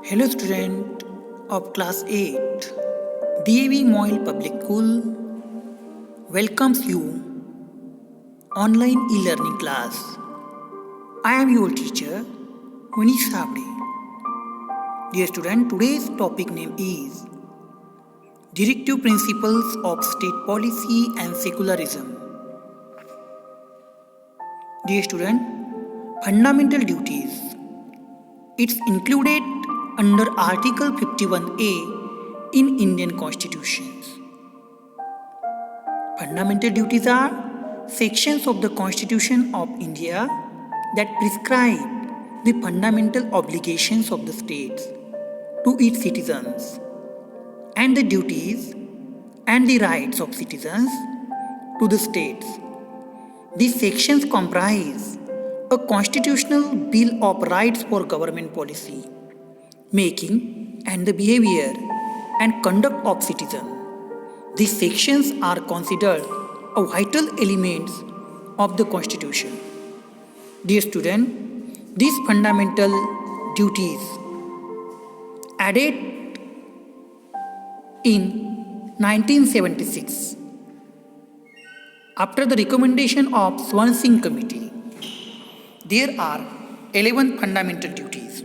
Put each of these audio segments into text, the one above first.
Hello student of class 8, DAV Moyle Public School welcomes you online e-learning class. I am your teacher Manish Sabde. Dear student, today's topic name is Directive Principles of State Policy and Secularism. Dear student, fundamental duties. It's included under Article 51A in Indian Constitutions. Fundamental duties are sections of the Constitution of India that prescribe the fundamental obligations of the states to its citizens and the duties and the rights of citizens to the states. These sections comprise a constitutional bill of rights for government policy, making and the behavior and conduct of citizens. These sections are considered a vital elements of the Constitution. Dear student, these fundamental duties added in 1976 after the recommendation of Swan Singh Committee. There are 11 fundamental duties.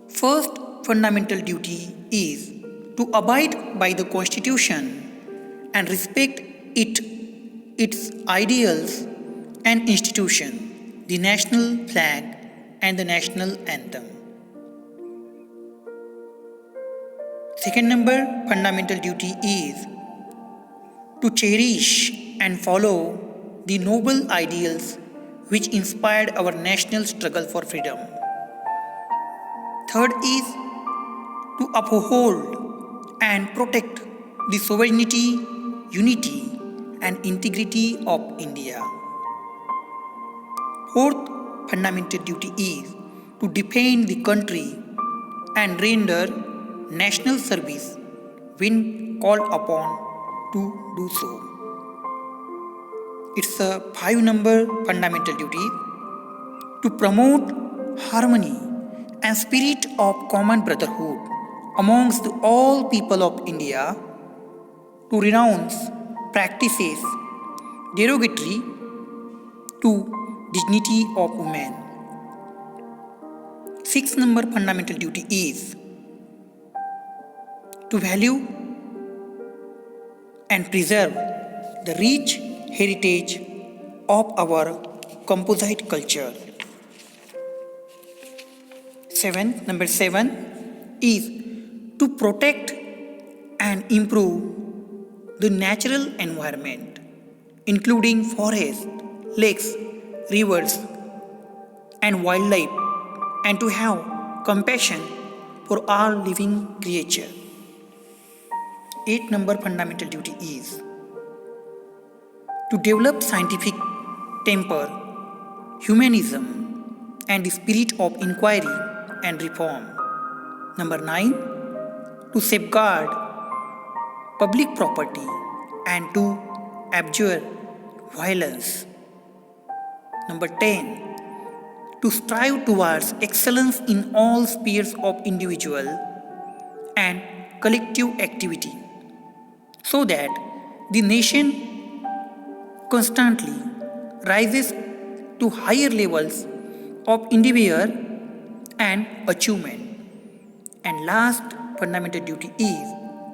First fundamental duty is to abide by the Constitution and respect its ideals and institution, the national flag and the national anthem. Second fundamental duty is to cherish and follow the noble ideals which inspired our national struggle for freedom. Third is to uphold and protect the sovereignty, unity, and integrity of India. Fourth fundamental duty is to defend the country and render national service when called upon to do so. It's a 5 fundamental duty to promote harmony and spirit of common brotherhood amongst all people of India, to renounce practices derogatory to dignity of women. 6 fundamental duty is to value and preserve the rich heritage of our composite culture. Number 7 is to protect and improve the natural environment, including forests, lakes, rivers, and wildlife, and to have compassion for all living creatures. 8 fundamental duty is to develop scientific temper, humanism, and the spirit of inquiry and reform. Number 9, to safeguard public property and to abjure violence. Number 10, to strive towards excellence in all spheres of individual and collective activity, so that the nation constantly rises to higher levels of endeavor and achievement. And last fundamental duty is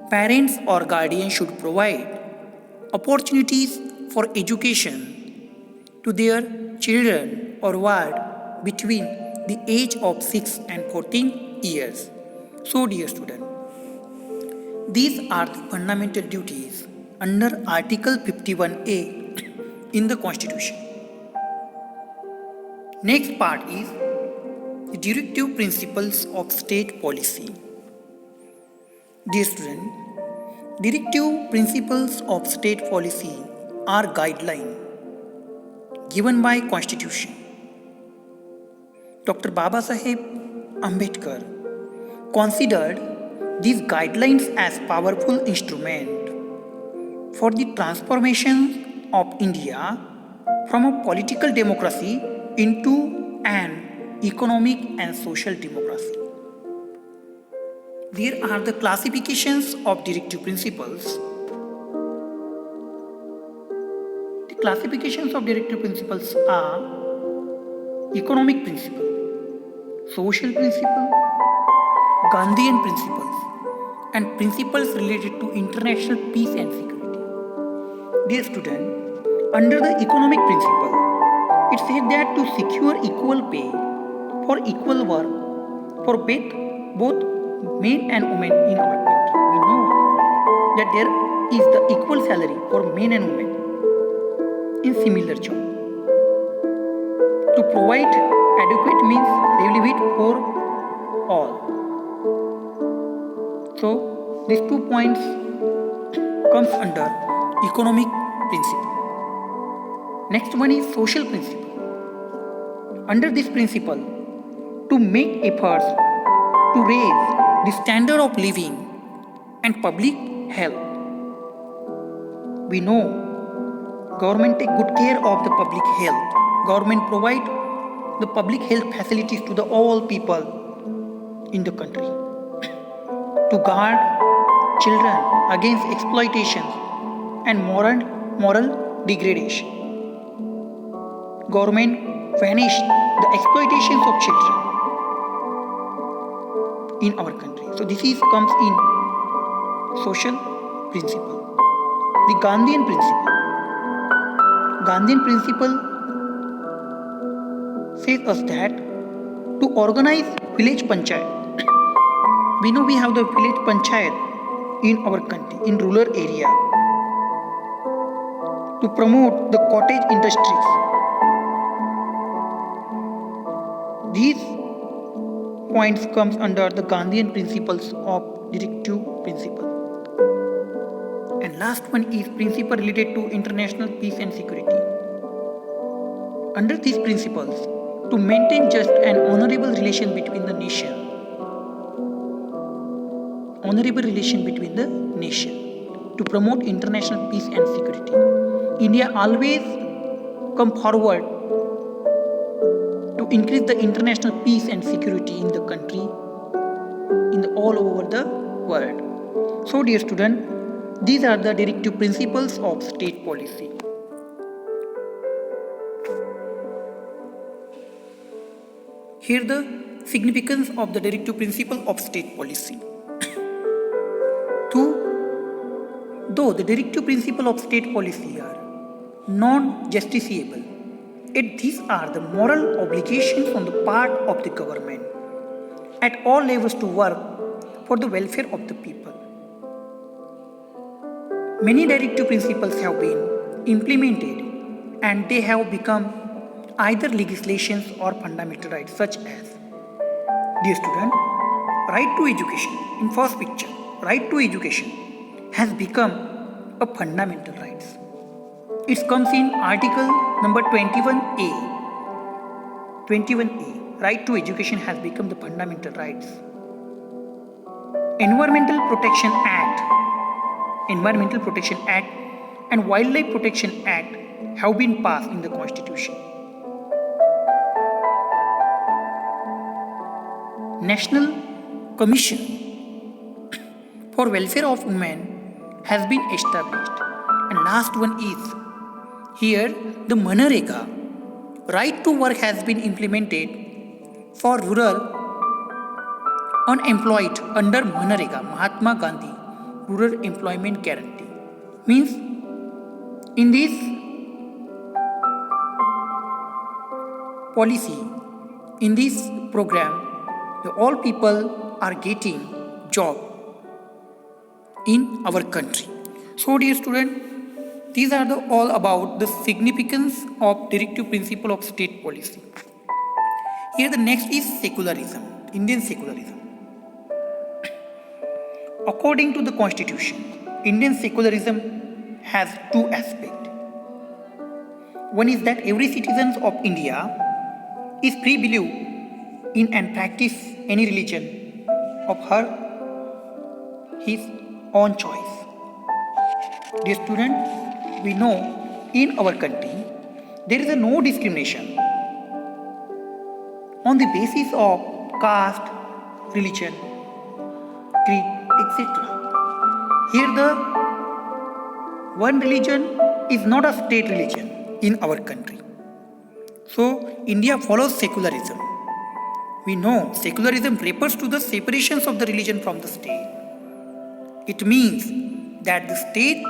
parents or guardians should provide opportunities for education to their children or ward between the age of 6 and 14 years. So dear student, these are the fundamental duties under Article 51A in the Constitution. Next part is the directive principles of state policy. Dear student, directive principles of state policy are guidelines given by Constitution. Dr. Babasaheb Ambedkar considered these guidelines as powerful instrument for the transformation of India from a political democracy into an economic and social democracy. There are the classifications of directive principles. The classifications of directive principles are economic principle, social principle, Gandhian principles, and principles related to international peace and security. Dear student, under the economic principle, it said that to secure equal pay for equal work for both men and women in our country. We know that there is the equal salary for men and women in similar job. To provide adequate means livelihood for all. So these 2 points comes under economic principle. Next one is social principle. Under this principle, to make efforts to raise the standard of living and public health. We know government take good care of the public health. Government provide the public health facilities to the all people in the country. To guard children against exploitation and moral degradation. Government vanish the exploitations of children in our country. So this comes in social principle. The Gandhian principle. Gandhian principle says us that to organize village panchayat. We know we have the village panchayat in our country, in rural area. To promote the cottage industries. These points comes under the Gandhian principles of directive principle. And last one is principle related to international peace and security. Under these principles, to maintain just and honorable relation between the nation. Honorable relation between the nation. To promote international peace and security. India always come forward to increase the international peace and security in the country, all over the world. So dear student, these are the directive principles of state policy. Here the significance of the directive principle of state policy. Though the directive principle of state policy are non-justiciable, yet these are the moral obligations on the part of the government at all levels to work for the welfare of the people. Many directive principles have been implemented and they have become either legislations or fundamental rights such as, dear student, right to education. In first picture, right to education has become a fundamental right. It comes in article number 21A. 21A, right to education has become the fundamental rights. Environmental Protection Act and Wildlife Protection Act have been passed in the Constitution. National Commission for Welfare of Women has been established. And last one is, here the Manrega, right to work, has been implemented for rural unemployed under Manrega, Mahatma Gandhi Rural Employment Guarantee. Means in this policy, in this program, all people are getting job in our country. So dear student, these are all about the significance of directive principle of state policy. Here the next is secularism, Indian secularism. According to the Constitution, Indian secularism has two aspects. One is that every citizen of India is free to believe in and practice any religion of his own choice. Dear student, we know in our country there is no discrimination on the basis of caste, religion, creed, etc. Here the one religion is not a state religion in our country. So India follows secularism. We know secularism refers to the separations of the religion from the state. It means that the state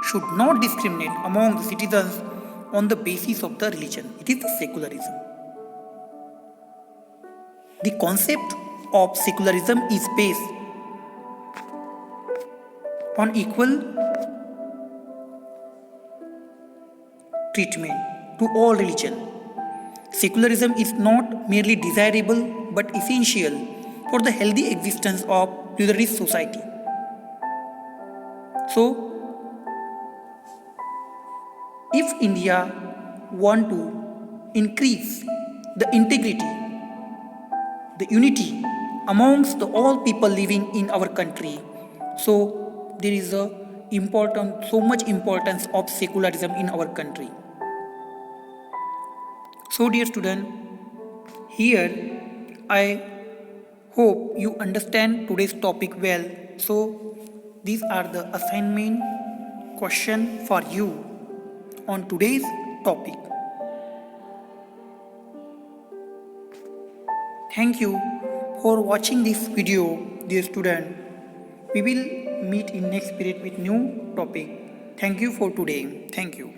should not discriminate among the citizens on the basis of the religion. It is the secularism. The concept of secularism is based on equal treatment to all religion. Secularism is not merely desirable but essential for the healthy existence of pluralist society. So, if India want to increase the integrity, the unity amongst the all people living in our country, so there is so much importance of secularism in our country. So dear student, here I hope you understand today's topic well. So these are the assignment question for you on today's topic. Thank you for watching this video, dear student. We will meet in next period with new topic. Thank you for today. Thank you.